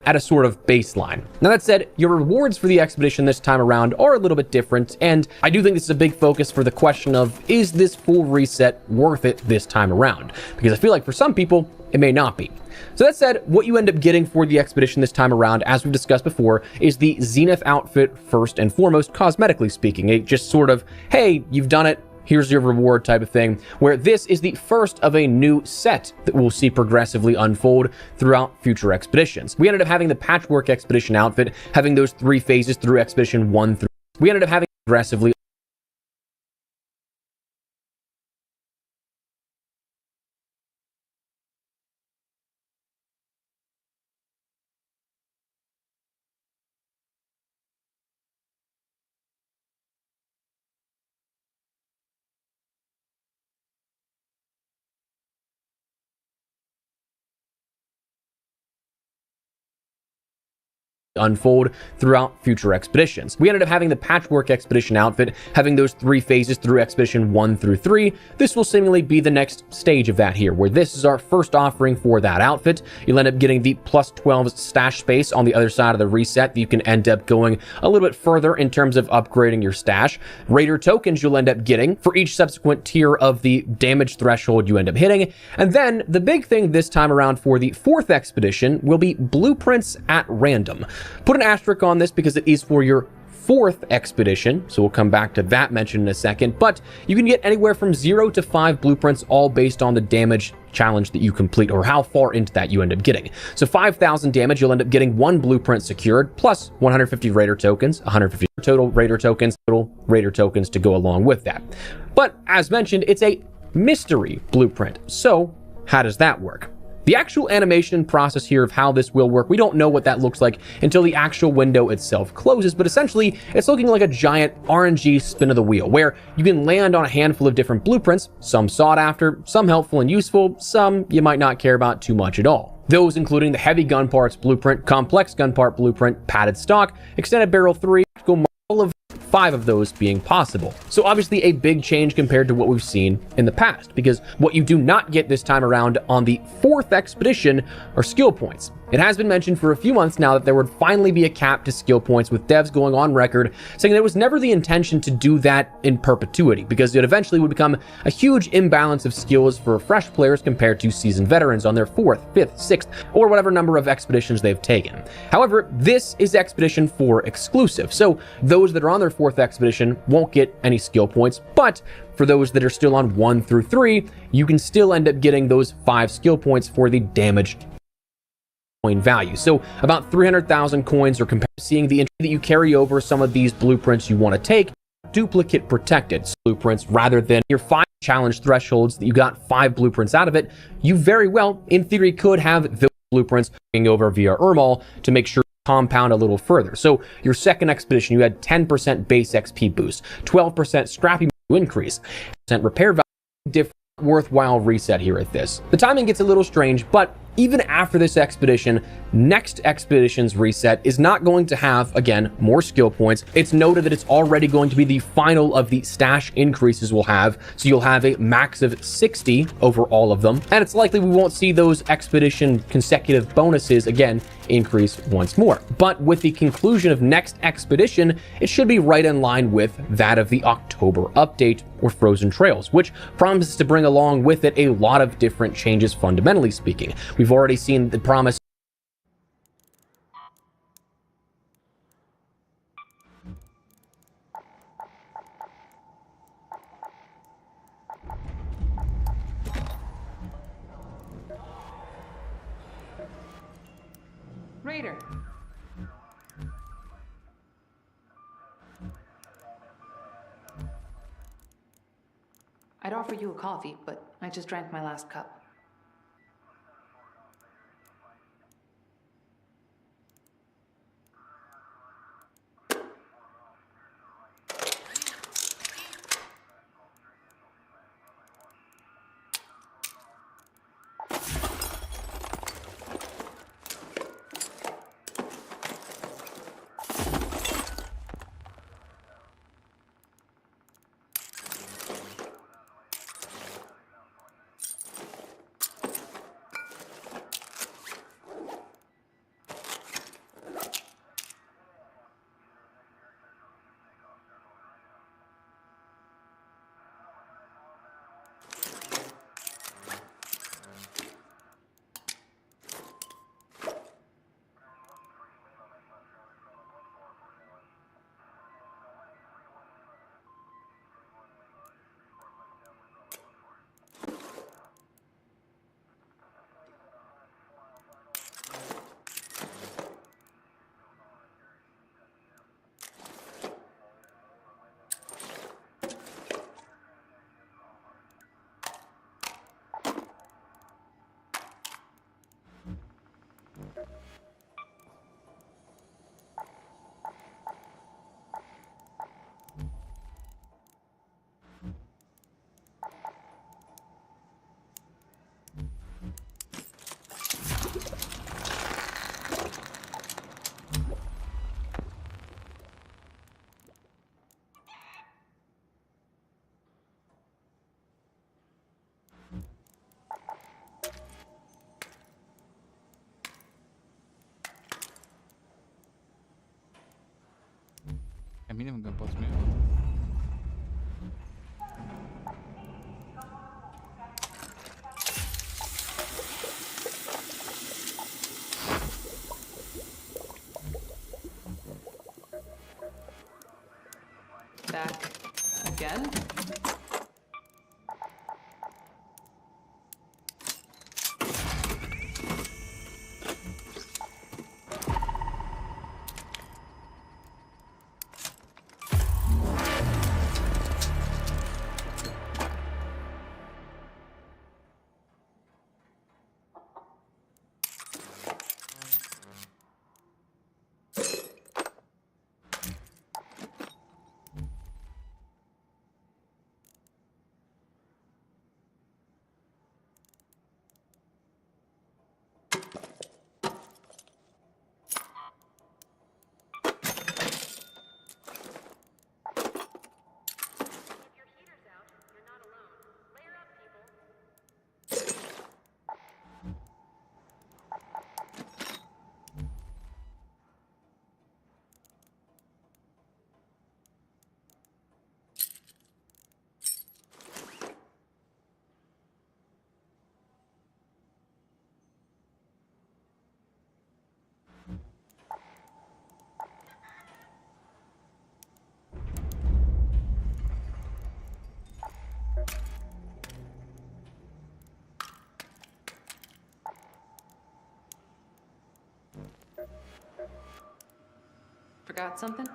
at a sort of baseline. Now that said, your rewards for the expedition this time around are a little bit different, and I do think this is a big focus for the question of, is this full reset worth it this time around? Because I feel like for some people, it may not be. So that said, what you end up getting for the expedition this time around, as we've discussed before, is the Zenith outfit first and foremost, cosmetically speaking. It just sort of, hey, you've done it, here's your reward type of thing, where this is the first of a new set that we'll see progressively unfold throughout future expeditions. We ended up having the Patchwork Expedition outfit, having those 3 phases through Expedition 1 through. We ended up having progressively unfold throughout future expeditions. We ended up having the Patchwork Expedition outfit, having those 3 phases through Expedition 1 through 3. This will seemingly be the next stage of that here, where this is our first offering for that outfit. You'll end up getting the plus 12 stash space on the other side of the reset. You can end up going a little bit further in terms of upgrading your stash. Raider tokens you'll end up getting for each subsequent tier of the damage threshold you end up hitting. And then the big thing this time around for the 4th expedition will be blueprints at random. Put an asterisk on this because it is for your 4th expedition, so we'll come back to that mention in a second, but you can get anywhere from 0 to 5 blueprints, all based on the damage challenge that you complete or how far into that you end up getting. So 5,000 damage, you'll end up getting 1 blueprint secured, plus 150 Raider tokens, 150 total Raider tokens to go along with that. But as mentioned, it's a mystery blueprint. So how does that work? The actual animation process here of how this will work, we don't know what that looks like until the actual window itself closes, but essentially it's looking like a giant RNG spin of the wheel, where you can land on a handful of different blueprints, some sought after, some helpful and useful, some you might not care about too much at all. Those including the heavy gun parts blueprint, complex gun part blueprint, padded stock, extended barrel 3, all of 5 of those being possible. So obviously a big change compared to what we've seen in the past, because what you do not get this time around on the 4th expedition are skill points. It has been mentioned for a few months now that there would finally be a cap to skill points, with devs going on record saying there was never the intention to do that in perpetuity, because it eventually would become a huge imbalance of skills for fresh players compared to seasoned veterans on their 4th, 5th, 6th, or whatever number of expeditions they've taken. However, this is Expedition 4 exclusive, so those that are on their 4th expedition won't get any skill points, but for those that are still on 1 through 3, you can still end up getting those 5 skill points for the damaged value. So about 300,000 coins are compared to seeing the entry that you carry over some of these blueprints you want to take, duplicate protected blueprints, rather than your 5 challenge thresholds that you got 5 blueprints out of it. You very well, in theory, could have those blueprints going over via Ermal to make sure you compound a little further. So your 2nd expedition, you had 10% base XP boost, 12% scrappy increase, 10% repair value, different worthwhile reset here at this. The timing gets a little strange, but even after this expedition, next expedition's reset is not going to have, again, more skill points. It's noted that it's already going to be the final of the stash increases we'll have, so you'll have a max of 60 over all of them, and it's likely we won't see those expedition consecutive bonuses again increase once more. But with the conclusion of next expedition, it should be right in line with that of the October update, or Frozen Trails, which promises to bring along with it a lot of different changes fundamentally speaking. We've already seen the promise Raider. I'd offer you a coffee, but I just drank my last cup. minimum pas meer. Back again? Forgot something?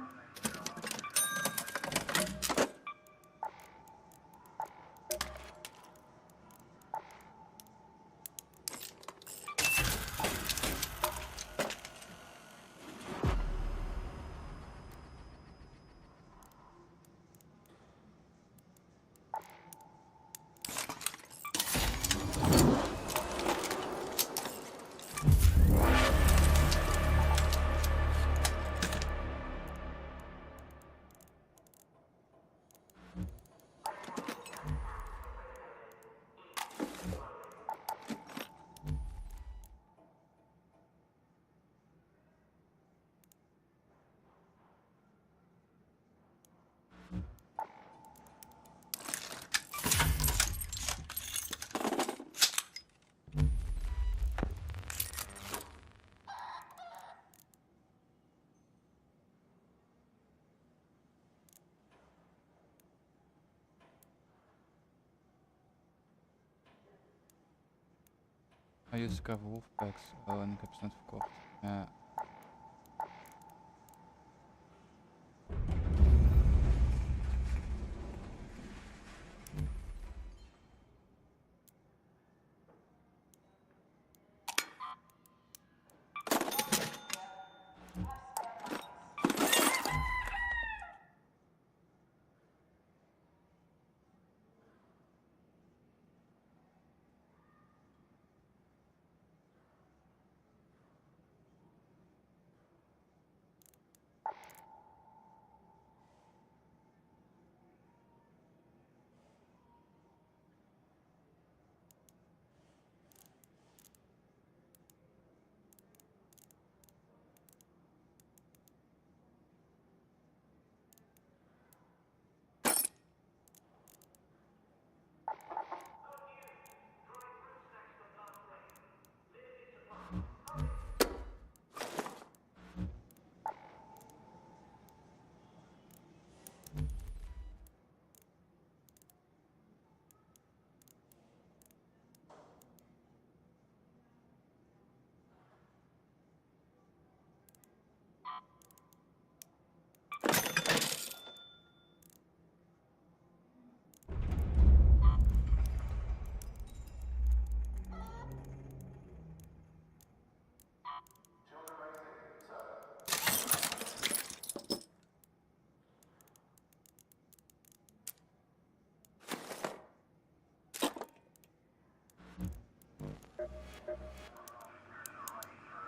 I used to cover wolf packs. Oh, en ik heb ze net verkocht. Ja.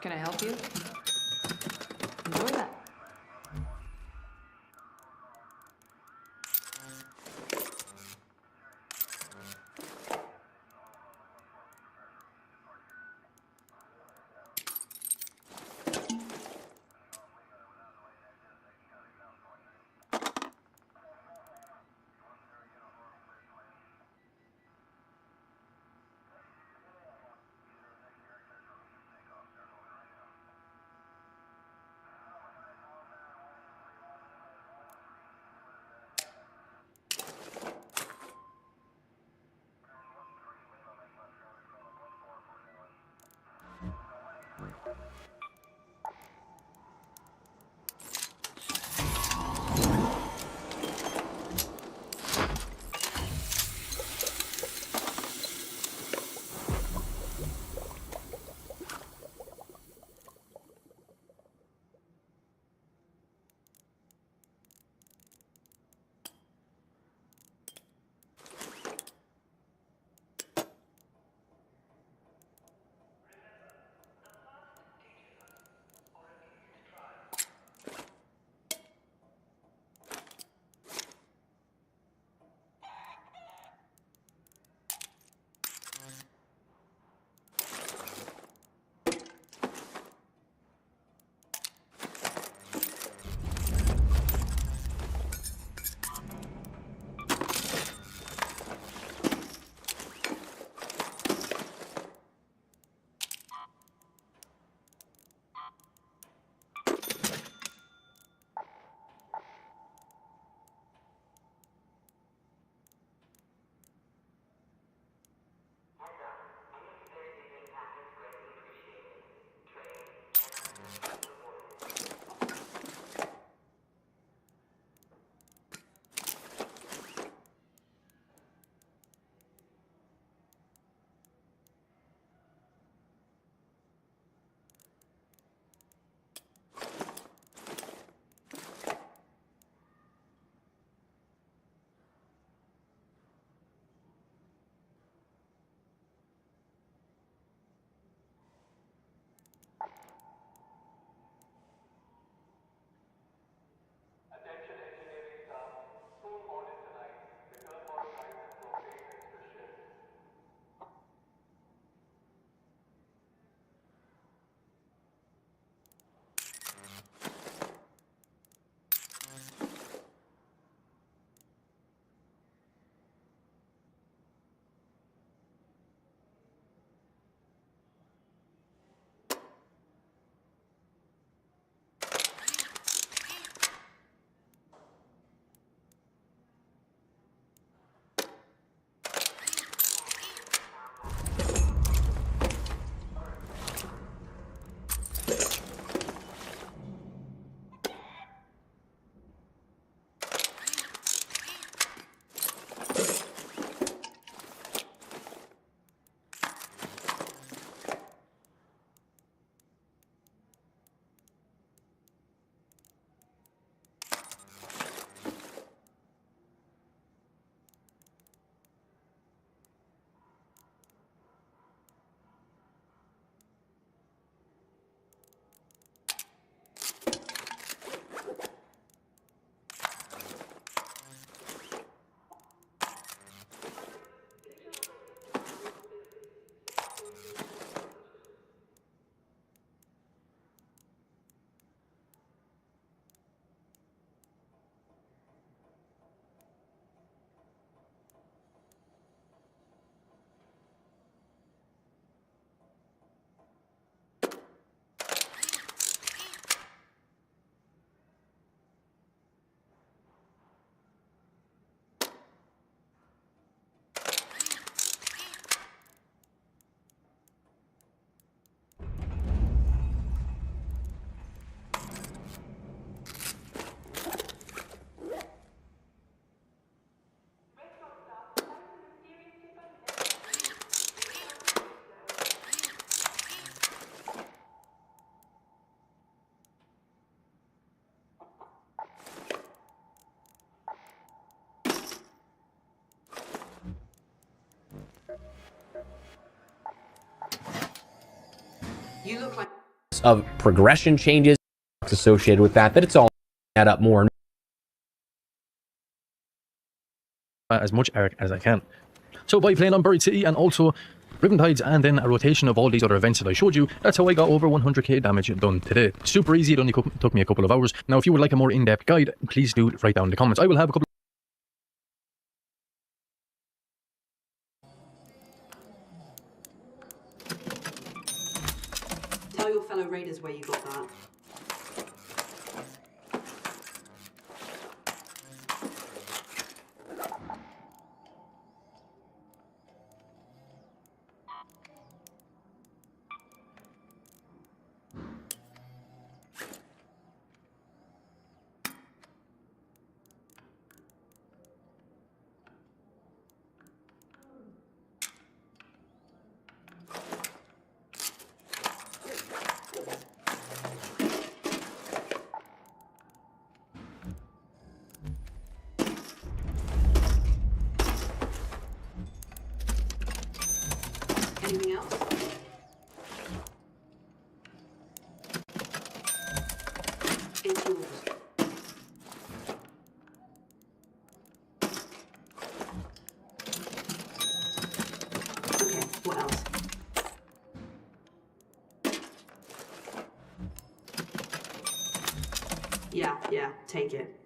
Can I help you? Enjoy that. You look like of progression changes associated with that it's all add up more and as much arc as I can. So by playing on Buried City and also Riptides and then a rotation of all these other events that I showed you, that's how I got over 100k damage done today. Super easy, it only took me a couple of hours. Now if you would like a more in-depth guide, please do write down in the comments. I will have a couple tell your fellow raiders where you got that. Anything else? It's yours. Okay, what else? Yeah, take it.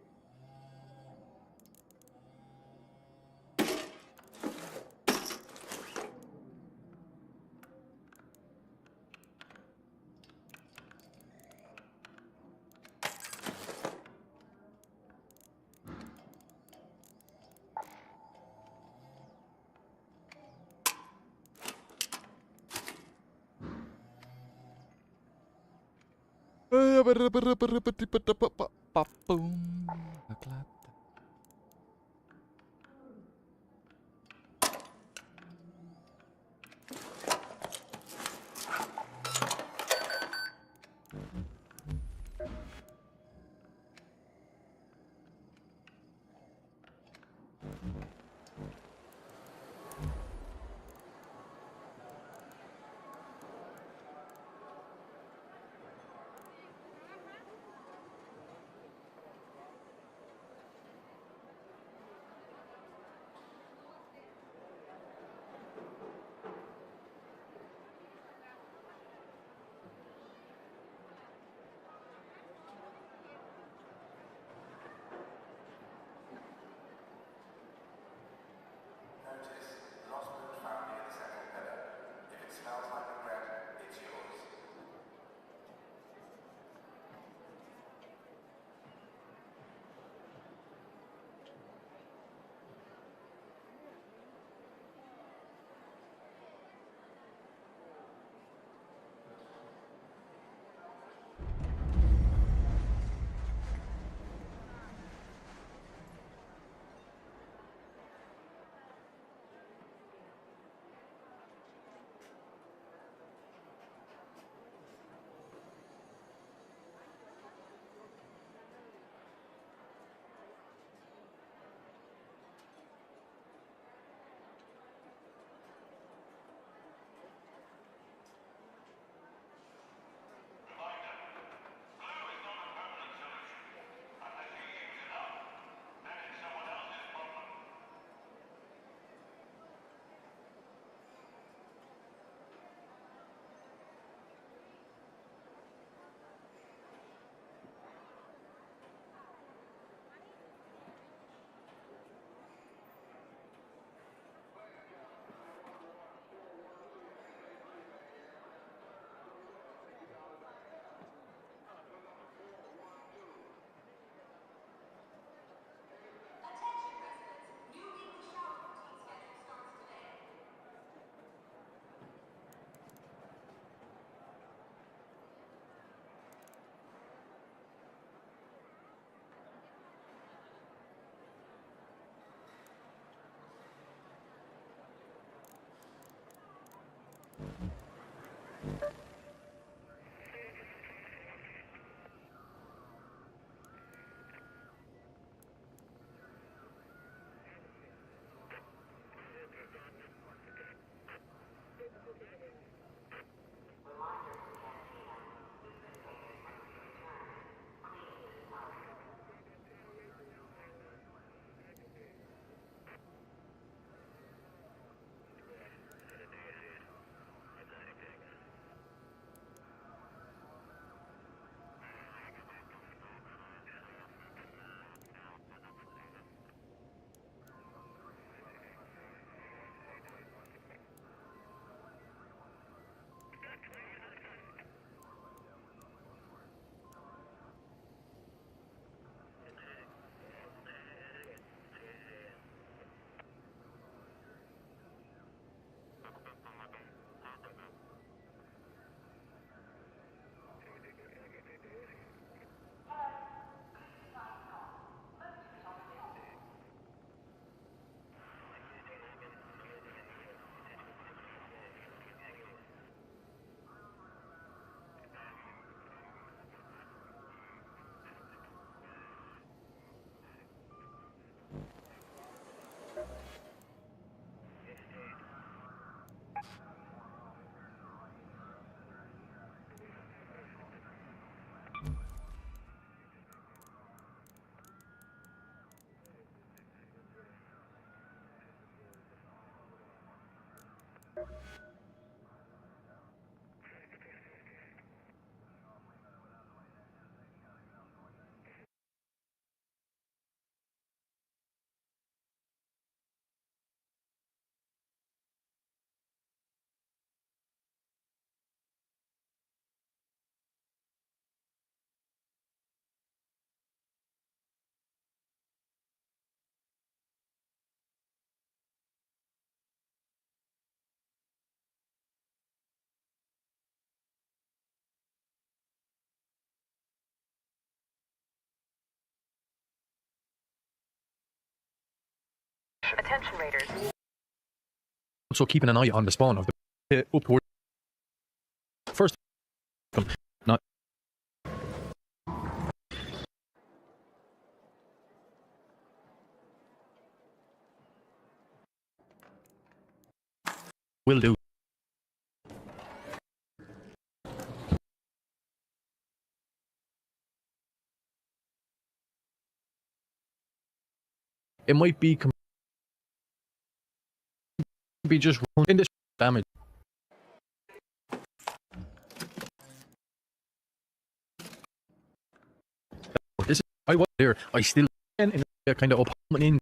Attention raiders. Also keeping an eye on the spawn of the up toward first. Not. Will do. It might be just in this damage. This is, I was there. I still in kind of up in